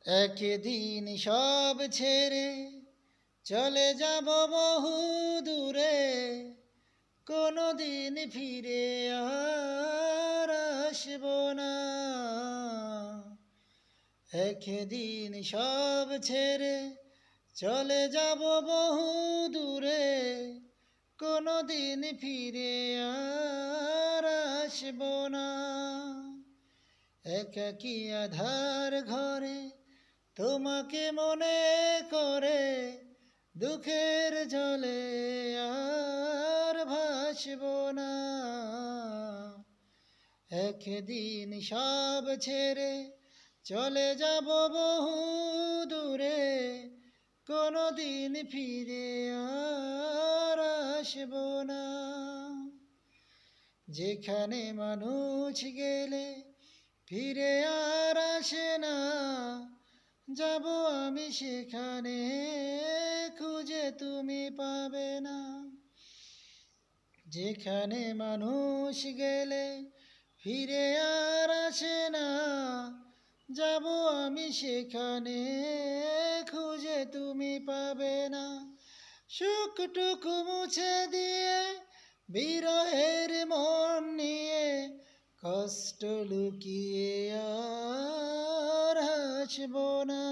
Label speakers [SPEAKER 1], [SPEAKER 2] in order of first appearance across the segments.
[SPEAKER 1] একদিন সব ছেড়ে চলে যাব বহু দূরে, কোনো দিন ফিরে আর আসব না। একদিন সব ছেড়ে চলে যাব বহু দূরে, কোনো দিন ফিরে আর আসব না। একাকী আধার ঘরে তোমাকে মনে করে, দুঃখের জলে আর ভাসব না। একদিন সব ছেড়ে চলে যাব বহু দূরে, কোনো দিন ফিরে আর আসব না। যেখানে মানুষ গেলে ফিরে আর আসে না, যাব আমি সেখানে, খুঁজে তুমি পাবে না। যেখানে মানুষ গেলে ফিরে আর আসে না, যাব আমি সেখানে, খুঁজে তুমি পাবে না। সুখটুকু মুছে দিয়ে বিরহের মন নিয়ে, কষ্ট লুকিয়ে আর হাসব না।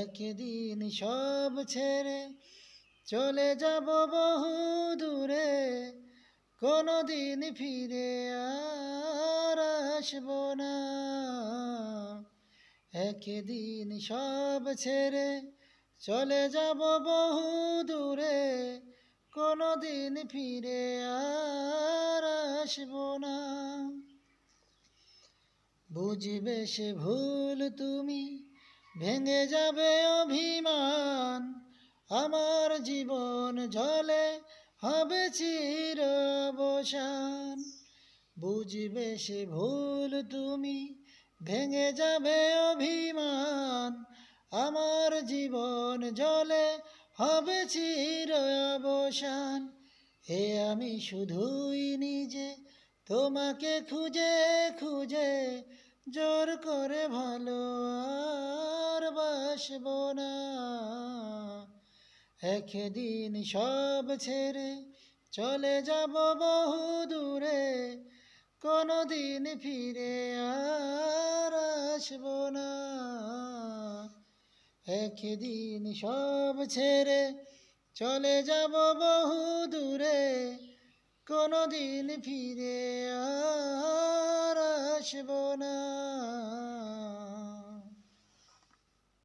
[SPEAKER 1] একদিন সব ছেড়ে চলে যাব বহু দূরে, কোনো দিন ফিরে আর আসব না। একদিন সব ছেড়ে চলে যাব বহু দূরে, কোনো দিন ফিরে আর আসব না। বুঝবে সে ভুল তুমি, ভেঙে যাবে অভিমান, আমার জীবন জলে হবে চির অবসান। বুঝবে সে ভুল তুমি, ভেঙে যাবে অভিমান, আমার জীবন জলে হবে চির অবসান। এ আমি শুধুই নিজে তোমাকে খুঁজে খুঁজে, জোর করে ভালো আর বাসব না। একদিন সব ছেড়ে চলে যাব বহু দূরে, কোনো দিন ফিরে আর আসব না। একদিন সব ছেড়ে চলে যাব বহু দূরে, কোনো দিন ফিরে আর আসব না।